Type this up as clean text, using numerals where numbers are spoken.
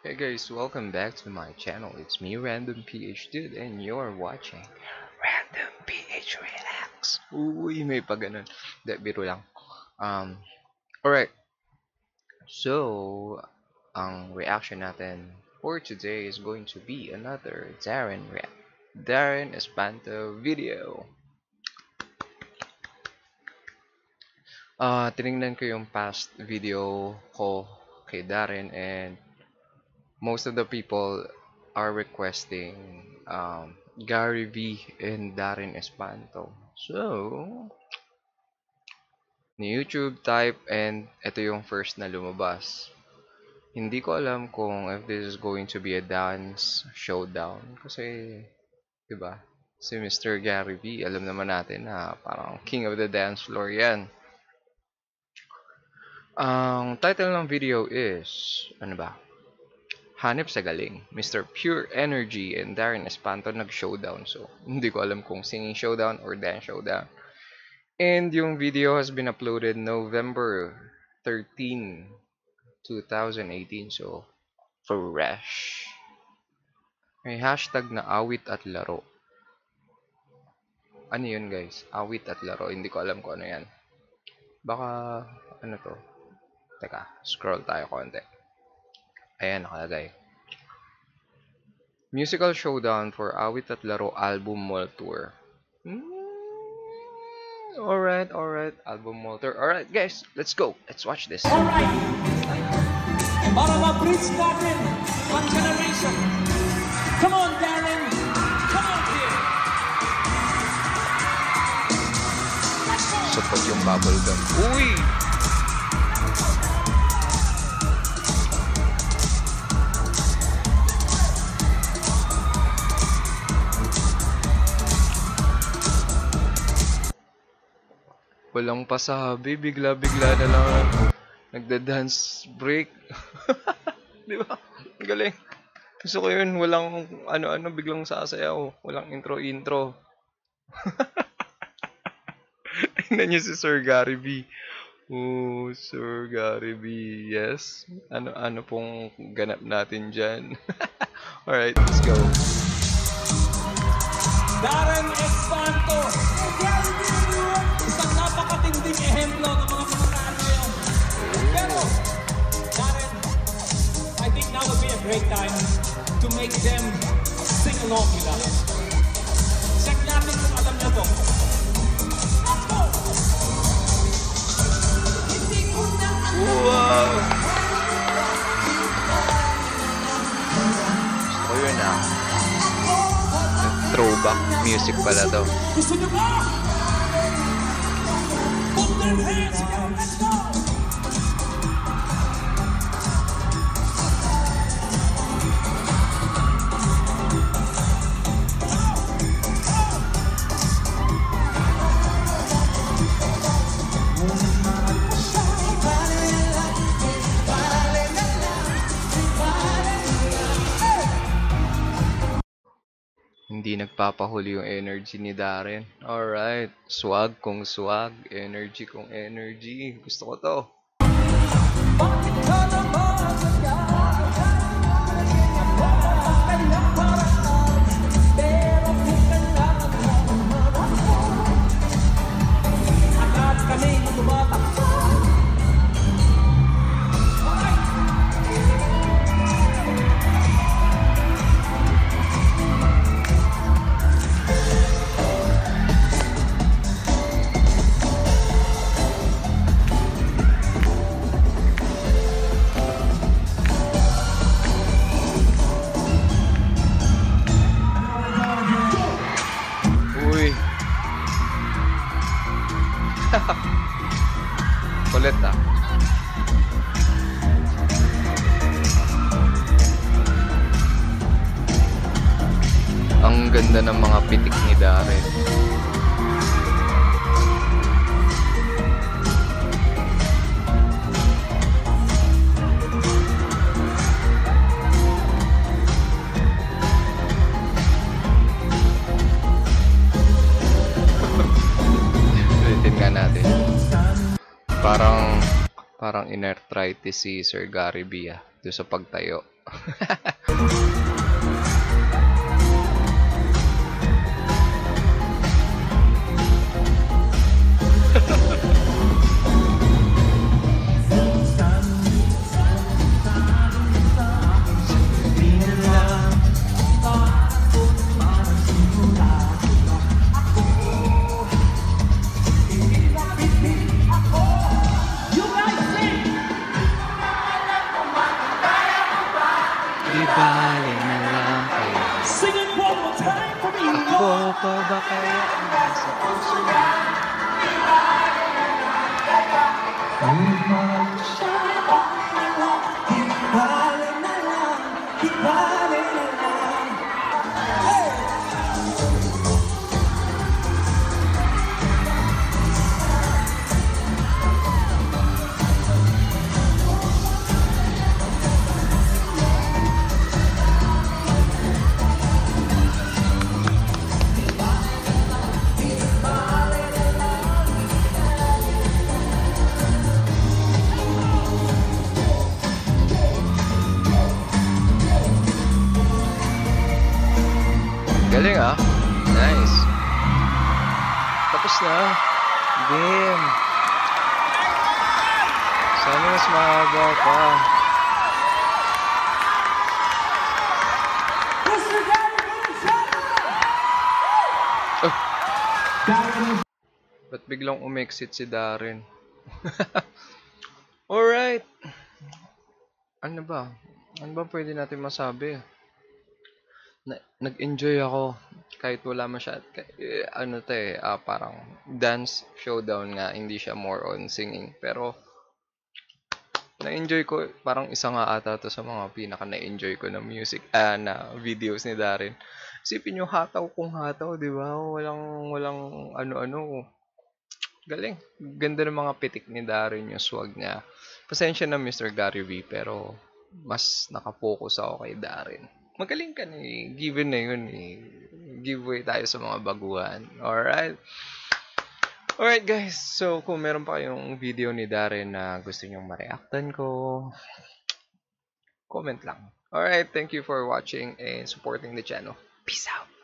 Hey guys, welcome back to my channel. It's me, Random PH Dude, and you're watching Random PH Relax. Uy, may pa ganun. Hindi, biro lang. Alright. So, ang reaction natin for today is going to be another Darren Espanto video. Tinignan ko yung past video ko kay Darren and most of the people are requesting Gary V and Darren Espanto. So, ni YouTube type and ito yung first na lumabas. Hindi ko alam kung if this is going to be a dance showdown kasi, 'di ba? Si Mr. Gary V, alam naman natin na parang king of the dance floor 'yan. Ang title ng video is ano ba? Hanip sa galing, Mr. Pure Energy and Darren Espanto nag-showdown. So, hindi ko alam kung singing showdown or dance showdown. And yung video has been uploaded November 13, 2018. So, fresh. May hashtag na awit at laro. Ano yun guys? Awit at laro. Hindi ko alam kung ano yan. Baka, ano to? Teka, scroll tayo konti. Ayan, nakalagay. Musical showdown for Awit at Laro album mall tour. Alright. Album mall tour. Alright, guys, let's go. Let's watch this. Alright. Para ma-bridge natin ang generation. Come on, Darren. Come on, here. Support yung bubblegum. Uy! Walang pasabi, bigla-bigla na lang nagda-dance break. Di ba? Ang galing. Gusto ko yun, walang ano-ano, biglang sasayaw. Walang intro-intro. Tingnan niyo si Sir Gary B. Oh, Sir Gary B. Yes. Ano pong ganap natin dyan. Alright, let's go. Darren Espanto. Isang napakatinding ehemplo ng mga pagkakaano yun. Pero, Darren, I think now would be a great time to make them sing along with us. Check natin kung alam niya to. Wow! Gusto ko yun throwback music pala to. Gusto niyo ba? Put their hands together, let's go! Hindi nagpapahuli yung energy ni Darren. Alright. Swag kung swag. Energy kung energy. Gusto ko to. Kulit Ang ganda ng mga pitik ni Darren. Ulitin nga natin. Parang in-arthritis si Sir Gary B doon sa pagtayo. You guys sing! Di bale na lang kaya. Sing it one more time for me! Ako pa ba kaya ang nasa puso mo? Galing ah. Nice. Tapos na. Damn. Sana mas mahaba pa. Mr. Gary Vaynerchuk! Ba't biglang umexit si Darren? Alright. Ano ba? Ano ba pwede natin masabi? Nag-enjoy ako kahit wala ano to parang dance showdown nga, hindi siya more on singing, pero na-enjoy ko, parang isa nga ata to sa mga pinaka na-enjoy ko na music na videos ni Darren. Isipin nyo, hataw kung hataw, di ba? Walang ano-ano. Galing. Ganda ng mga pitik ni Darren, yung swag niya. Pasensya na Mr. Gary V, pero mas nakapokus ako kay Darren. Magaling ka na eh. Given na yun eh. Giveaway tayo sa mga baguhan. Alright? Alright guys, so kung meron pa kayong video ni Darren na gusto nyong ma-reactan ko, comment lang. Alright, thank you for watching and supporting the channel. Peace out!